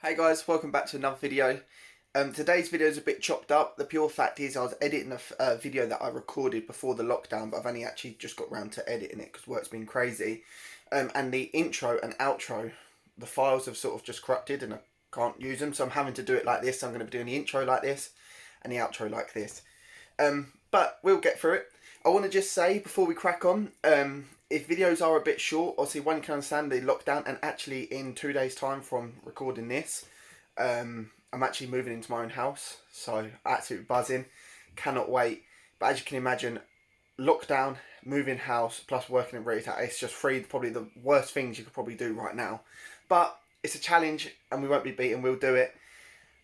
Hey guys, welcome back to another video. Today's video is a bit chopped up. The pure fact is I was editing a video that I recorded before the lockdown, but I've only actually just got around to editing it because work's been crazy. And the intro and outro, the files have sort of just corrupted and I can't use them, so I'm having to do it like this. I'm going to be doing the intro like this and the outro like this. But we'll get through it. I want to just say before we crack on, if videos are a bit short, obviously one can understand the lockdown, and actually in 2 days time from recording this, I'm actually moving into my own house, so absolutely buzzing, cannot wait. But as you can imagine, lockdown, moving house, plus working in retail, it's just probably the worst things you could probably do right now. But it's a challenge and we won't be beaten, we'll do it.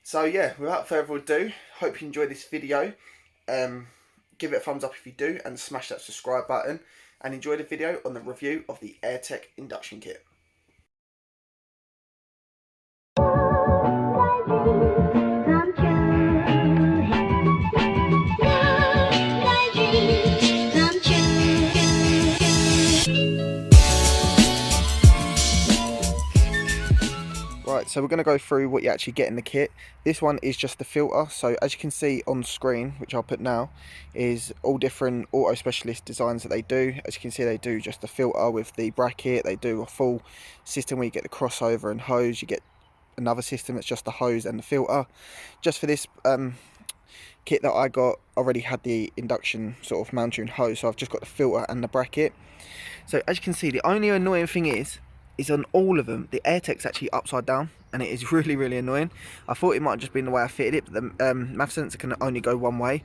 So yeah, without further ado, hope you enjoyed this video. Give it a thumbs up if you do, and smash that subscribe button, and enjoy the video on the review of the Airtec induction kit. Right, so we're going to go through what you actually get in the kit. This one is just the filter, so as you can see on screen, which I'll put now, is all different auto specialist designs that they do. As you can see, they do just the filter with the bracket, they do a full system where you get the crossover and hose, you get another system that's just the hose and the filter. Just for this kit that I got, already had the induction sort of mounting hose, so I've just got the filter and the bracket. So as you can see, the only annoying thing is on all of them, the Airtec's actually upside down, and it is really annoying. I thought it might have just been the way I fitted it, but the MAF sensor can only go one way,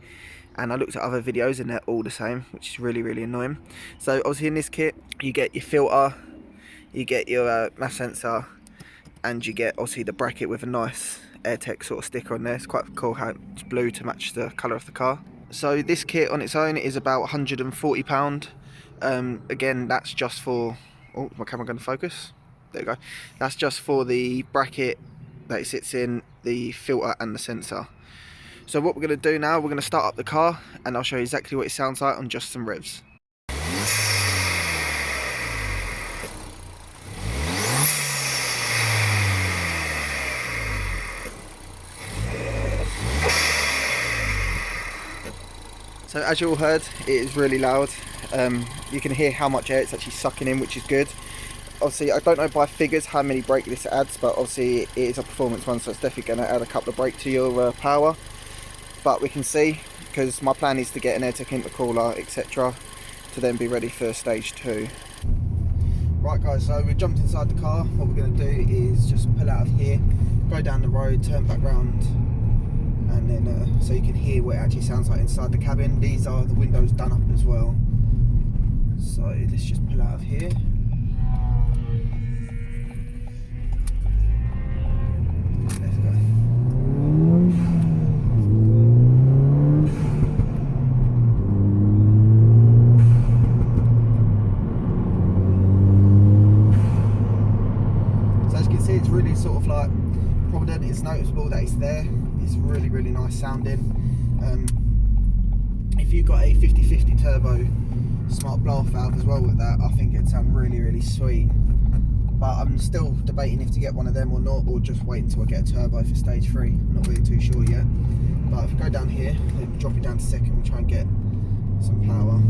and I looked at other videos and they're all the same, which is really annoying. So obviously in this kit, you get your filter, you get your MAF sensor, and you get obviously the bracket with a nice Airtec sort of sticker on there. It's quite cool how it's blue to match the colour of the car. So this kit on its own is about £140. Again, that's just for... Oh, my camera going to focus? There you go. That's just for the bracket that it sits in, the filter and the sensor. So what we're going to do now, we're going to start up the car and I'll show you exactly what it sounds like on just some revs. So as you all heard, it is really loud. You can hear how much air it's actually sucking in, which is good. Obviously, I don't know by figures how many brake this adds, but obviously it is a performance one, so it's definitely going to add a couple of brake to your power. But we can see, because my plan is to get an Airtec intercooler, etc., to then be ready for stage 2. Right guys, so we jumped inside the car. What we're going to do is just pull out of here, go down the road, turn back round, and then so you can hear what it actually sounds like inside the cabin. These are the windows done up as well. So let's just pull out of here. Let's go. So as you can see, it's really sort of like prominent. It's noticeable that it's there. It's really nice sounding. If you've got a 50/50 turbo smart blow off valve as well with that, I think it'd sound really sweet. But I'm still debating if to get one of them or not, or just wait until I get a turbo for stage 3. I'm not really too sure yet. But if we go down here, drop it down to second, we'll try and get some power.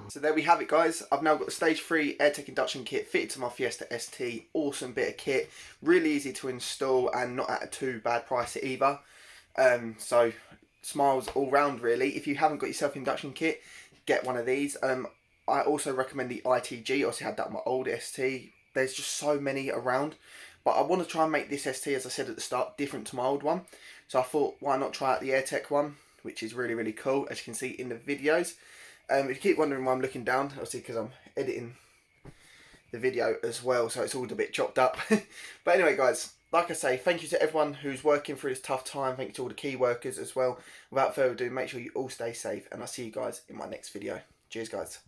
So there we have it guys, I've now got the stage 3 Airtec induction kit fitted to my Fiesta ST. Awesome bit of kit, really easy to install and not at a too bad price either. So smiles all round really. If you haven't got yourself an induction kit, get one of these. I also recommend the ITG, I also had that on my old ST. There's just so many around. But I want to try and make this ST, as I said at the start, different to my old one. So I thought, why not try out the Airtec one, which is really cool, as you can see in the videos. If you keep wondering why I'm looking down, obviously because I'm editing the video as well, so it's all a bit chopped up. But anyway guys, like I say, thank you to everyone who's working through this tough time. Thank you to all the key workers as well. Without further ado, make sure you all stay safe, and I'll see you guys in my next video. Cheers guys.